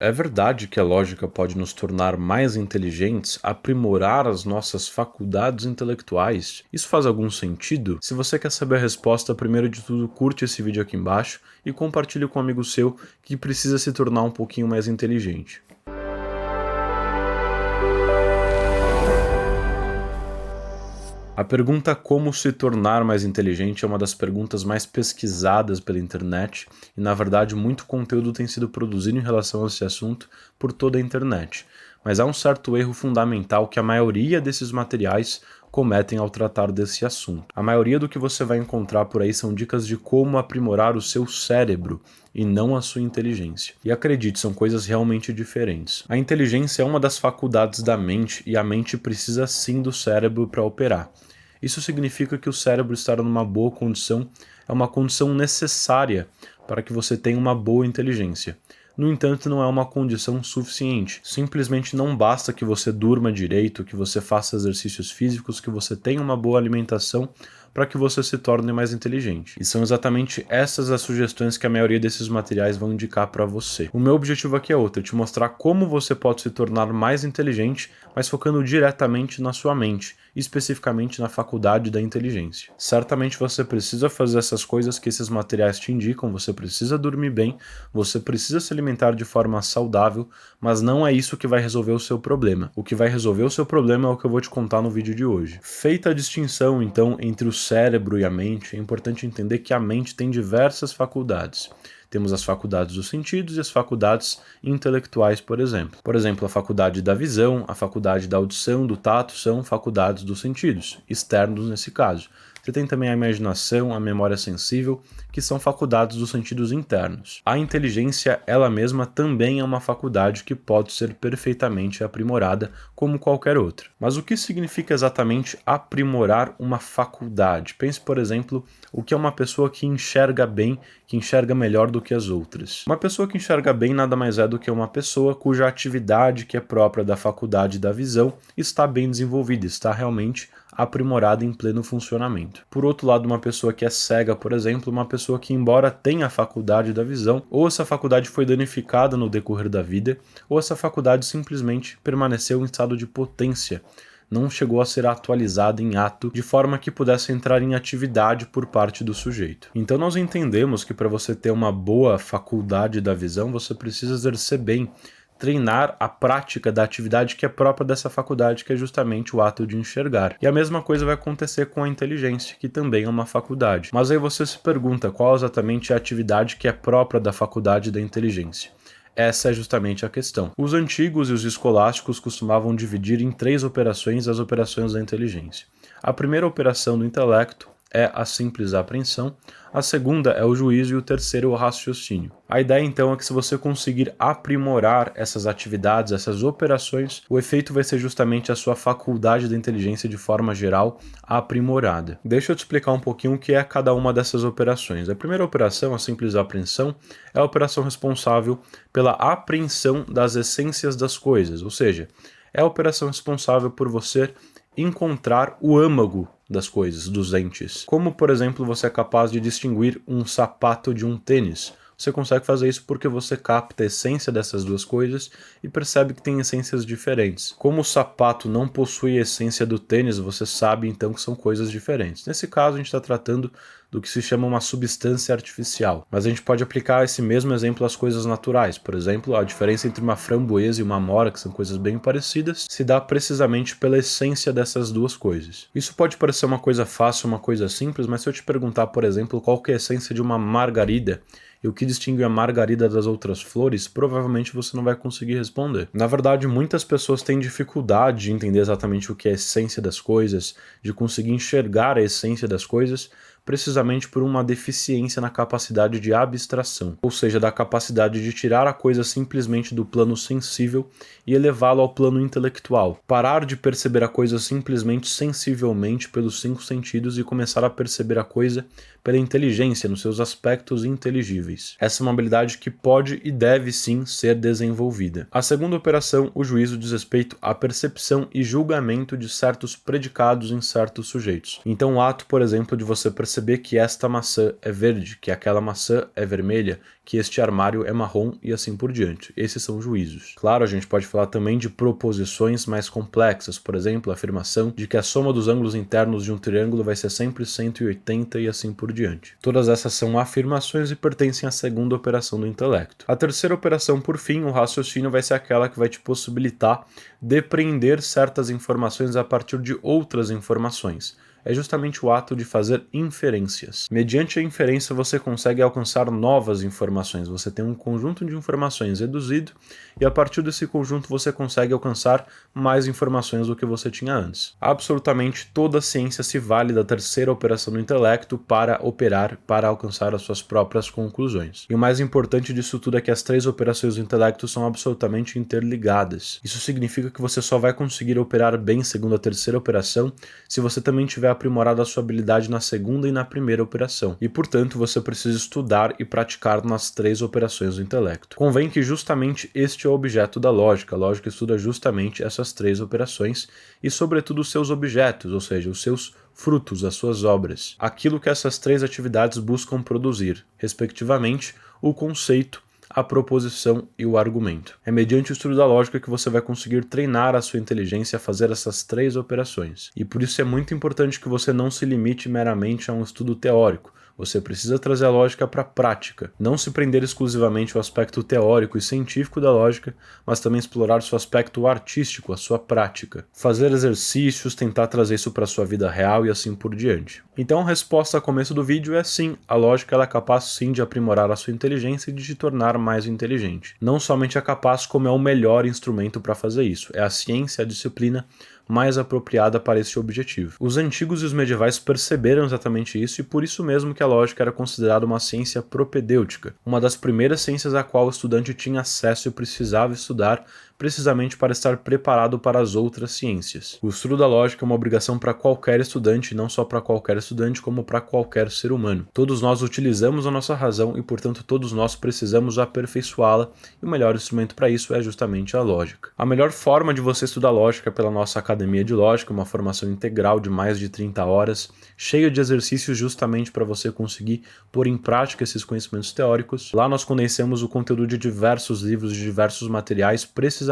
É verdade que a lógica pode nos tornar mais inteligentes, aprimorar as nossas faculdades intelectuais? Isso faz algum sentido? Se você quer saber a resposta, primeiro de tudo, curte esse vídeo aqui embaixo e compartilhe com um amigo seu que precisa se tornar um pouquinho mais inteligente. A pergunta como se tornar mais inteligente é uma das perguntas mais pesquisadas pela internet e, na verdade, muito conteúdo tem sido produzido em relação a esse assunto por toda a internet. Mas há um certo erro fundamental que a maioria desses materiais cometem ao tratar desse assunto. A maioria do que você vai encontrar por aí são dicas de como aprimorar o seu cérebro e não a sua inteligência. E acredite, são coisas realmente diferentes. A inteligência é uma das faculdades da mente e a mente precisa sim do cérebro para operar. Isso significa que o cérebro estar numa boa condição é uma condição necessária para que você tenha uma boa inteligência. No entanto, não é uma condição suficiente. Simplesmente não basta que você durma direito, que você faça exercícios físicos, que você tenha uma boa alimentação para que você se torne mais inteligente. E são exatamente essas as sugestões que a maioria desses materiais vão indicar para você. O meu objetivo aqui é outro, te mostrar como você pode se tornar mais inteligente, mas focando diretamente na sua mente, especificamente na faculdade da inteligência. Certamente você precisa fazer essas coisas que esses materiais te indicam, você precisa dormir bem, você precisa se alimentar de forma saudável, mas não é isso que vai resolver o seu problema. O que vai resolver o seu problema é o que eu vou te contar no vídeo de hoje. Feita a distinção, então, entre o cérebro e a mente, é importante entender que a mente tem diversas faculdades. Temos as faculdades dos sentidos e as faculdades intelectuais, por exemplo. Por exemplo, a faculdade da visão, a faculdade da audição, do tato, são faculdades dos sentidos, externos nesse caso. Você tem também a imaginação, a memória sensível, que são faculdades dos sentidos internos. A inteligência, ela mesma, também é uma faculdade que pode ser perfeitamente aprimorada, como qualquer outra. Mas o que significa exatamente aprimorar uma faculdade? Pense, por exemplo, o que é uma pessoa que enxerga bem, que enxerga melhor do que as outras. Uma pessoa que enxerga bem nada mais é do que uma pessoa cuja atividade, que é própria da faculdade da visão, está bem desenvolvida, está realmente aprimorada em pleno funcionamento. Por outro lado, uma pessoa que é cega, por exemplo, uma pessoa que, embora tenha a faculdade da visão, ou essa faculdade foi danificada no decorrer da vida, ou essa faculdade simplesmente permaneceu em estado de potência, não chegou a ser atualizada em ato de forma que pudesse entrar em atividade por parte do sujeito. Então nós entendemos que para você ter uma boa faculdade da visão, você precisa exercer bem, treinar a prática da atividade que é própria dessa faculdade, que é justamente o ato de enxergar. E a mesma coisa vai acontecer com a inteligência, que também é uma faculdade. Mas aí você se pergunta qual exatamente é a atividade que é própria da faculdade da inteligência. Essa é justamente a questão. Os antigos e os escolásticos costumavam dividir em 3 operações as operações da inteligência. A primeira operação do intelecto é a simples apreensão, a segunda é o juízo e o terceiro é o raciocínio. A ideia então é que se você conseguir aprimorar essas atividades, essas operações, o efeito vai ser justamente a sua faculdade da inteligência de forma geral aprimorada. Deixa eu te explicar um pouquinho o que é cada uma dessas operações. A primeira operação, a simples apreensão, é a operação responsável pela apreensão das essências das coisas, ou seja, é a operação responsável por você encontrar o âmago das coisas, dos entes. Como, por exemplo, você é capaz de distinguir um sapato de um tênis. Você consegue fazer isso porque você capta a essência dessas duas coisas e percebe que tem essências diferentes. Como o sapato não possui a essência do tênis, você sabe então que são coisas diferentes. Nesse caso, a gente está tratando do que se chama uma substância artificial. Mas a gente pode aplicar esse mesmo exemplo às coisas naturais. Por exemplo, a diferença entre uma framboesa e uma amora, que são coisas bem parecidas, se dá precisamente pela essência dessas duas coisas. Isso pode parecer uma coisa fácil, uma coisa simples, mas se eu te perguntar, por exemplo, qual que é a essência de uma margarida, e o que distingue a margarida das outras flores, provavelmente você não vai conseguir responder. Na verdade, muitas pessoas têm dificuldade de entender exatamente o que é a essência das coisas, de conseguir enxergar a essência das coisas, precisamente por uma deficiência na capacidade de abstração, ou seja, da capacidade de tirar a coisa simplesmente do plano sensível e elevá-lo ao plano intelectual. Parar de perceber a coisa simplesmente sensivelmente pelos 5 sentidos e começar a perceber a coisa pela inteligência, nos seus aspectos inteligíveis. Essa é uma habilidade que pode e deve sim ser desenvolvida. A segunda operação, o juízo, diz respeito à percepção e julgamento de certos predicados em certos sujeitos. Então o ato, por exemplo, de você perceber perceber que esta maçã é verde, que aquela maçã é vermelha, que este armário é marrom e assim por diante. Esses são juízos. Claro, a gente pode falar também de proposições mais complexas, por exemplo, a afirmação de que a soma dos ângulos internos de um triângulo vai ser sempre 180 e assim por diante. Todas essas são afirmações e pertencem à segunda operação do intelecto. A terceira operação, por fim, o raciocínio, vai ser aquela que vai te possibilitar depreender certas informações a partir de outras informações. É justamente o ato de fazer inferências. Mediante a inferência você consegue alcançar novas informações, você tem um conjunto de informações reduzido e a partir desse conjunto você consegue alcançar mais informações do que você tinha antes. Absolutamente toda a ciência se vale da terceira operação do intelecto para operar, para alcançar as suas próprias conclusões. E o mais importante disso tudo é que as três operações do intelecto são absolutamente interligadas. Isso significa que você só vai conseguir operar bem segundo a terceira operação se você também tiver aprimorado a sua habilidade na segunda e na primeira operação, e portanto você precisa estudar e praticar nas três operações do intelecto. Convém que justamente este é o objeto da lógica. A lógica estuda justamente essas três operações e sobretudo os seus objetos, ou seja, os seus frutos, as suas obras, aquilo que essas três atividades buscam produzir, respectivamente, o conceito, a proposição e o argumento. É mediante o estudo da lógica que você vai conseguir treinar a sua inteligência a fazer essas três operações. E por isso é muito importante que você não se limite meramente a um estudo teórico. Você precisa trazer a lógica para a prática, não se prender exclusivamente ao aspecto teórico e científico da lógica, mas também explorar seu aspecto artístico, a sua prática. Fazer exercícios, tentar trazer isso para a sua vida real e assim por diante. Então a resposta ao começo do vídeo é sim, a lógica ela é capaz sim de aprimorar a sua inteligência e de te tornar mais inteligente. Não somente é capaz, como é o melhor instrumento para fazer isso. É a ciência, a disciplina mais apropriada para esse objetivo. Os antigos e os medievais perceberam exatamente isso e por isso mesmo que a lógica era considerada uma ciência propedêutica, uma das primeiras ciências a qual o estudante tinha acesso e precisava estudar precisamente para estar preparado para as outras ciências. O estudo da lógica é uma obrigação para qualquer estudante, não só para qualquer estudante, como para qualquer ser humano. Todos nós utilizamos a nossa razão e, portanto, todos nós precisamos aperfeiçoá-la, e o melhor instrumento para isso é justamente a lógica. A melhor forma de você estudar lógica é pela nossa Academia de Lógica, uma formação integral de mais de 30 horas, cheia de exercícios justamente para você conseguir pôr em prática esses conhecimentos teóricos. Lá nós condensamos o conteúdo de diversos livros, de diversos materiais, precisamente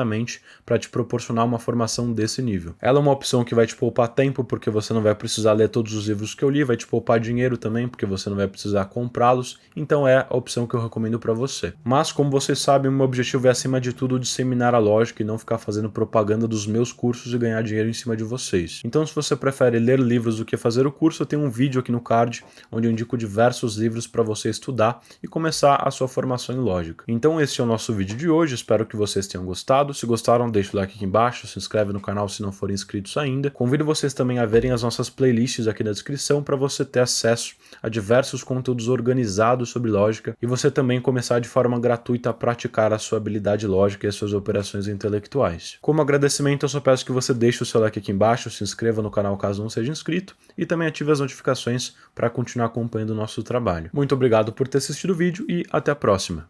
para te proporcionar uma formação desse nível. Ela é uma opção que vai te poupar tempo, porque você não vai precisar ler todos os livros que eu li, vai te poupar dinheiro também, porque você não vai precisar comprá-los, então é a opção que eu recomendo para você. Mas, como vocês sabem, o meu objetivo é, acima de tudo, disseminar a lógica e não ficar fazendo propaganda dos meus cursos e ganhar dinheiro em cima de vocês. Então, se você prefere ler livros do que fazer o curso, eu tenho um vídeo aqui no card, onde eu indico diversos livros para você estudar e começar a sua formação em lógica. Então, esse é o nosso vídeo de hoje, espero que vocês tenham gostado. Se gostaram, deixa o like aqui embaixo, se inscreve no canal se não forem inscritos ainda. Convido vocês também a verem as nossas playlists aqui na descrição para você ter acesso a diversos conteúdos organizados sobre lógica e você também começar de forma gratuita a praticar a sua habilidade lógica e as suas operações intelectuais. Como agradecimento, eu só peço que você deixe o seu like aqui embaixo, se inscreva no canal caso não seja inscrito e também ative as notificações para continuar acompanhando o nosso trabalho. Muito obrigado por ter assistido o vídeo e até a próxima.